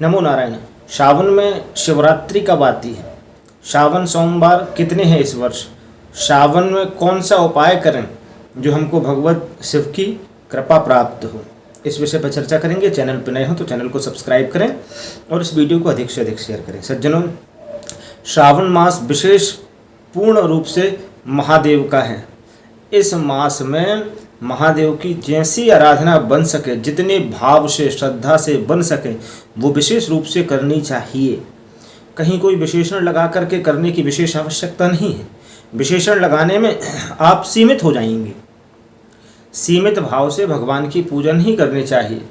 नमो नारायण। सावन में शिवरात्रि कब आती है? सावन सोमवार कितने हैं इस वर्ष? सावन में कौन सा उपाय करें जो हमको भगवत शिव की कृपा प्राप्त हो? इस विषय पर चर्चा करेंगे। चैनल पर नए हो तो चैनल को सब्सक्राइब करें और इस वीडियो को अधिक से अधिक शेयर करें। सज्जनों, श्रावण मास विशेष पूर्ण रूप से महादेव का है। इस मास में महादेव की जैसी आराधना बन सके, जितने भाव से श्रद्धा से बन सके, वो विशेष रूप से करनी चाहिए। कहीं कोई विशेषण लगा करके करने की विशेष आवश्यकता नहीं है। विशेषण लगाने में आप सीमित हो जाएंगे। सीमित भाव से भगवान की पूजन ही करनी चाहिए,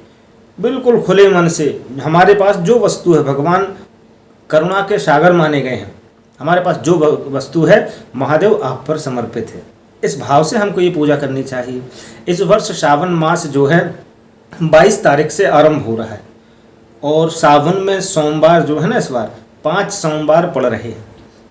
बिल्कुल खुले मन से। हमारे पास जो वस्तु है, भगवान करुणा के सागर माने गए हैं। हमारे पास जो वस्तु है, महादेव आप पर समर्पित है। इस भाव से हमको ये पूजा करनी चाहिए। इस वर्ष सावन मास जो है 22 तारीख से आरंभ हो रहा है और सावन में सोमवार जो है ना, इस बार 5 सोमवार पड़ रहे हैं।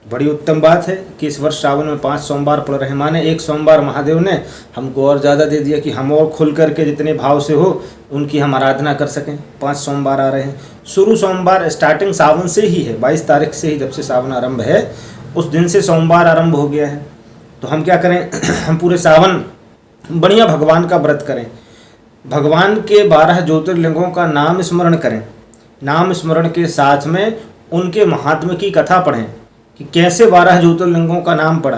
बड़ी उत्तम बात है कि इस वर्ष सावन में 5 सोमवार पड़ रहे हैं। माने एक सोमवार महादेव ने हमको और ज़्यादा दे दिया कि हम और खुल करके जितने भाव से हो उनकी हम आराधना कर सकें। 5 सोमवार आ रहे हैं। शुरू सोमवार स्टार्टिंग सावन से ही है। 22 तारीख से ही, जब से सावन आरंभ है उस दिन से सोमवार आरंभ हो गया है। तो हम क्या करें, हम पूरे सावन बढ़िया भगवान का व्रत करें। भगवान के 12 ज्योतिर्लिंगों का नाम स्मरण करें। नाम स्मरण के साथ में उनके महात्म्य की कथा पढ़ें कि कैसे 12 ज्योतिर्लिंगों का नाम पड़ा,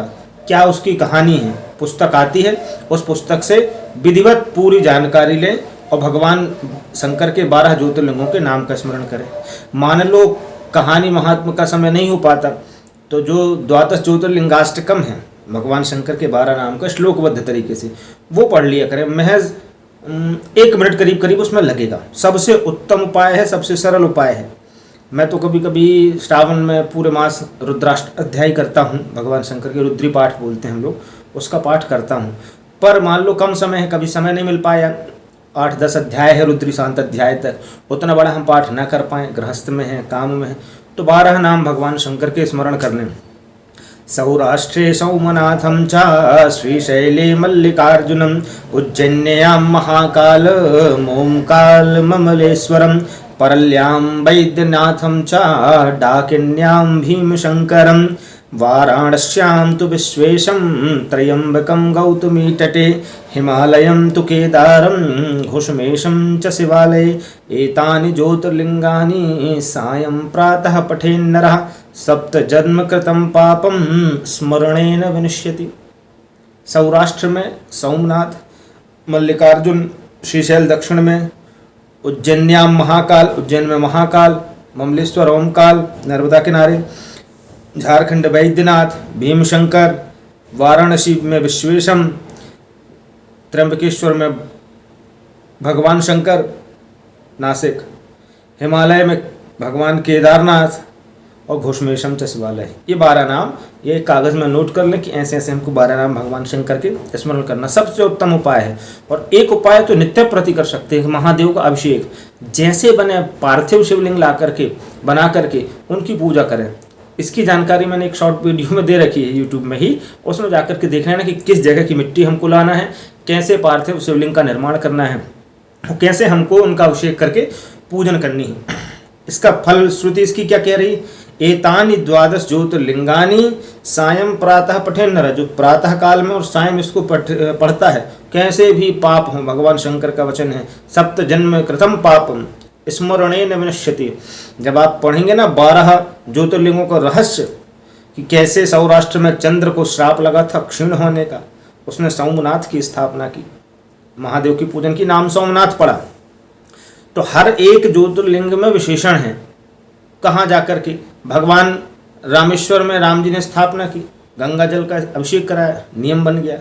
क्या उसकी कहानी है। पुस्तक आती है, उस पुस्तक से विधिवत पूरी जानकारी लें और भगवान शंकर के 12 ज्योतिर्लिंगों के नाम का स्मरण करें। मान लो कहानी महात्म्य का समय नहीं हो पाता तो जो द्वादश ज्योतिर्लिंगाष्टकम है, भगवान शंकर के 12 नाम का श्लोकबद्ध तरीके से, वो पढ़ लिया करें। महज 1 मिनट करीब करीब उसमें लगेगा। सबसे उत्तम उपाय है, सबसे सरल उपाय है। मैं तो कभी कभी श्रावण में पूरे मास रुद्राष्ट अध्याय करता हूँ। भगवान शंकर के रुद्री पाठ बोलते हैं हम लोग, उसका पाठ करता हूँ। पर मान लो कम समय है, कभी समय नहीं मिल पाया, 8-10 अध्याय है रुद्री शांत अध्याय तक, उतना बड़ा हम पाठ न कर पाएँ, गृहस्थ में है, काम में है, तो 12 नाम भगवान शंकर के स्मरण कर लें। सौराष्ट्रे सौमनाथं च श्रीशैले मल्लिकार्जुनम् उज्जैन्यां महाकाल मोंकाल ममलेश्वरं परल्यां वैद्यनाथं च डाकिन्यां भीमशंकरं वाराणस्यां तु विश्वेशं त्र्यंबकं गौतमी तटे हिमालयं तु केदारं घुष्मेशं च शिवालये एतानि ज्योतिर्लिंगानि सायं प्रातः पठेन्नरः सप्त जन्म कृतं पापम स्मरणेन विनश्यति। सौराष्ट्र में सोमनाथ, मल्लिकार्जुन, श्रीशैल दक्षिण में, उज्जैन्यां महाकाल, उज्जैन में महाकाल, ममलेश्वर ओमकाल नर्मदा किनारे, झारखंड वैद्यनाथ, भीमशंकर, वाराणसी में विश्वेशम, त्र्यंबकेश्वर में भगवान शंकर, नासिक, हिमालय में भगवान केदारनाथ और घुष्मेशम च शिवालय। ये 12 नाम ये कागज़ में नोट कर लें कि ऐसे ऐसे हमको 12 नाम भगवान शंकर के स्मरण करना सबसे उत्तम उपाय है। और एक उपाय तो नित्य प्रति कर सकते हैं, महादेव का अभिषेक। जैसे बने पार्थिव शिवलिंग ला करके बना करके उनकी पूजा करें। इसकी जानकारी मैंने एक शॉर्ट वीडियो में दे रखी है यूट्यूब में ही, उसमें जाकर के देख लेना कि किस जगह की मिट्टी हमको लाना है, कैसे पार्थिव शिवलिंग का निर्माण करना है, कैसे हमको उनका अभिषेक करके पूजन करनी है। इसका फल श्रुति इसकी क्या कह रही, एतानि द्वादश ज्योतिर्लिंगानि सायं प्रातः पठेन नर, जो प्रातः काल में और सायं इसको पढ़ता है, कैसे भी पाप हो, भगवान शंकर का वचन है, सप्त जन्म कृतम पापम स्मरणेन विनश्यति। जब आप पढ़ेंगे ना 12 ज्योतिर्लिंगों का रहस्य कि कैसे सौराष्ट्र में चंद्र को श्राप लगा था क्षीण होने का, उसने सोमनाथ की स्थापना की, महादेव की पूजन की, नाम सोमनाथ पड़ा। तो हर एक ज्योतिर्लिंग में विशेषण है। कहाँ जाकर के भगवान रामेश्वर में राम जी ने स्थापना की, गंगा जल का अभिषेक कराया, नियम बन गया,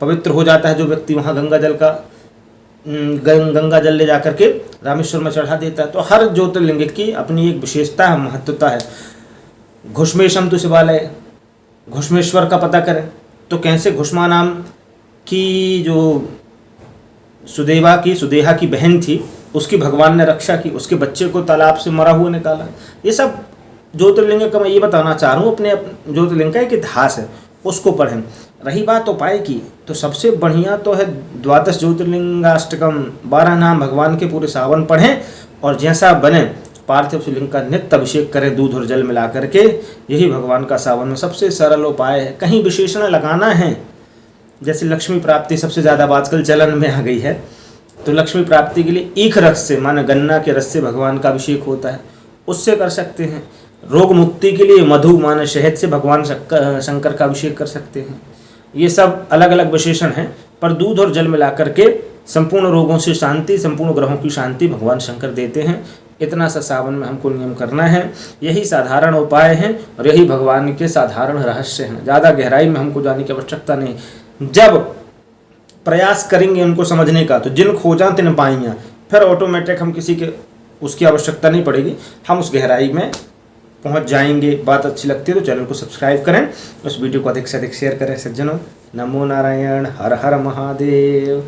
पवित्र हो जाता है जो व्यक्ति वहाँ गंगा जल ले जाकर के रामेश्वर में चढ़ा देता है। तो हर ज्योतिर्लिंग की अपनी एक विशेषता है, महत्वता है। घुष्मेशम तु शिवालय, घुष्मेश्वर का पता करें तो कैसे घुष्मा नाम की जो सुदेहा की बहन थी, उसकी भगवान ने रक्षा की, उसके बच्चे को तालाब से मरा हुआ निकाला। ये सब ज्योतिर्लिंग का मैं ये बताना चाह रहा हूँ, अपने ज्योतिर्लिंग का एक इतिहास है, उसको पढ़ें। रही बात उपाय की, तो सबसे बढ़िया तो है द्वादश ज्योतिर्लिंगाष्टकम, 12 नाम भगवान के पूरे सावन पढ़ें और जैसा बने पार्थिव शिवलिंग का नित्य अभिषेक करें दूध और जल मिला करके। यही भगवान का सावन में सबसे सरल उपाय है। कहीं विशेषण लगाना है, जैसे लक्ष्मी प्राप्ति सबसे ज़्यादा आजकल चलन में आ गई है, तो लक्ष्मी प्राप्ति के लिए ईख रस से, माने गन्ना के रस से भगवान का अभिषेक होता है, उससे कर सकते हैं। रोग मुक्ति के लिए मधु माने शहद से भगवान शंकर का अभिषेक कर सकते हैं। ये सब अलग अलग विशेषण हैं, पर दूध और जल मिला करके संपूर्ण रोगों से शांति, संपूर्ण ग्रहों की शांति भगवान शंकर देते हैं। इतना सा सावन में हमको नियम करना है। यही साधारण उपाय हैं और यही भगवान के साधारण रहस्य हैं। ज़्यादा गहराई में हमको जाने की आवश्यकता नहीं। जब प्रयास करेंगे उनको समझने का, तो जिन खोजा तिन पाइयाँ, फिर ऑटोमेटिक हम किसी के उसकी आवश्यकता नहीं पड़ेगी, हम उस गहराई में पहुंच जाएंगे। बात अच्छी लगती है तो चैनल को सब्सक्राइब करें, उस वीडियो को अधिक से अधिक शेयर करें। सज्जनों, नमो नारायण, हर हर महादेव।